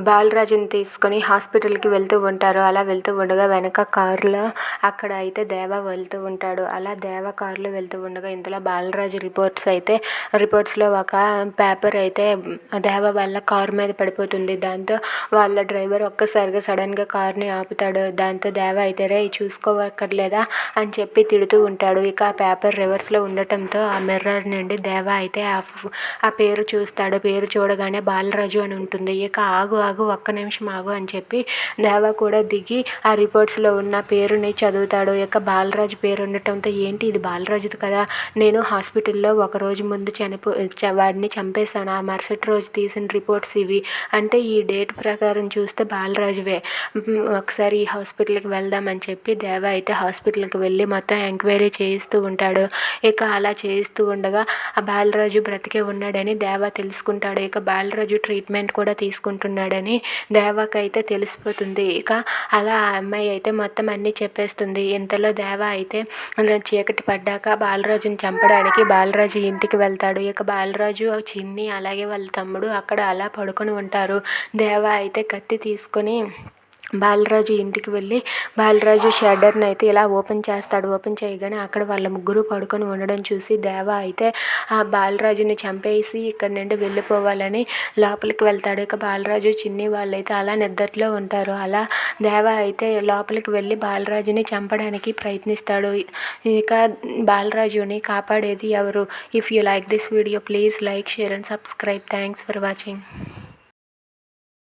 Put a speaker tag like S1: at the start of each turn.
S1: బాలరాజుని తీసుకొని హాస్పిటల్కి వెళ్తూ ఉంటారు. అలా వెళ్తూ ఉండగా వెనక కారులో అక్కడ అయితే దేవ వెళ్తూ ఉంటాడు. అలా దేవ కారులో వెళ్తూ ఉండగా ఇంతలో బాలరాజు రిపోర్ట్స్లో ఒక పేపర్ అయితే దేవ వాళ్ళ కారు మీద పడిపోతుంది. దాంతో వాళ్ళ డ్రైవర్ ఒక్కసారిగా సడన్గా కారుని ఆపుతాడు. దాంతో దేవ అయితే రే చూసుకోవక్కర్లేదా అని చెప్పి తిడుతూ ఉంటాడు. ఇక ఆ పేపర్ రివర్స్లో ఉండటంతో ఆ మిర్రర్ నుండి దేవ అయితే ఆ పేరు చూస్తాడు. పేరు చూడగానే బాలరాజు అని ఉంటుంది. ఇక ఆగు ఒక్క నిమిషం ఆగు అని చెప్పి దేవ కూడా దిగి ఆ రిపోర్ట్స్లో ఉన్న పేరుని చదువుతాడు. ఇక బాలరాజు పేరు ఉండటంతో ఏంటి ఇది బాలరాజుది కదా, నేను హాస్పిటల్లో ఒకరోజు ముందు వాడిని చంపేశాను, ఆ మరుసటి రోజు తీసిన రిపోర్ట్స్ ఇవి అంటే ఈ డేట్ ప్రకారం చూస్తే బాలరాజువే, ఒకసారి ఈ హాస్పిటల్కి వెళ్దామని చెప్పి దేవ అయితే హాస్పిటల్కి వెళ్ళి మొత్తం ఎంక్వైరీ చేయిస్తూ ఉంటాడు. ఇక అలా చేయిస్తూ ఉండగా ఆ బాలరాజు బ్రతికే ఉన్నాడని దేవ తెలుసుకుంటాడు. ఇక బాలరాజు ట్రీట్మెంట్ కూడా తీసుకుంటున్నాడని దేవకైతే తెలిసిపోతుంది. ఇక అలా ఆ అమ్మాయి అయితే మొత్తం అన్నీ చెప్పేస్తుంది. ఇంతలో దేవ అయితే చీకటి పడ్డాక బాలరాజుని చంపడానికి బాలరాజు ఇంటికి వెళ్తాడు. ఇక బాలరాజు చిన్ని అలాగే వాళ్ళ తమ్ముడు అక్కడ అలా పడుకొని ఉంటారు. దేవ అయితే కత్తి తీసుకొని బాలరాజు ఇంటికి వెళ్ళి బాలరాజు షట్టర్ని అయితే ఇలా ఓపెన్ చేస్తాడు. ఓపెన్ చేయగానే అక్కడ వాళ్ళ ముగ్గురు పడుకొని ఉండడం చూసి దేవ అయితే ఆ బాలరాజుని చంపేసి ఇక్కడి నుండి వెళ్ళిపోవాలని లోపలికి వెళ్తాడు. ఇక బాలరాజు చిన్ని వాళ్ళైతే అలా నిద్రలో ఉంటారు. అలా దేవ అయితే లోపలికి వెళ్ళి బాలరాజుని చంపడానికి ప్రయత్నిస్తాడు. ఇక బాలరాజుని కాపాడేది ఎవరు? If you like this video please like, share and subscribe. Thanks for watching.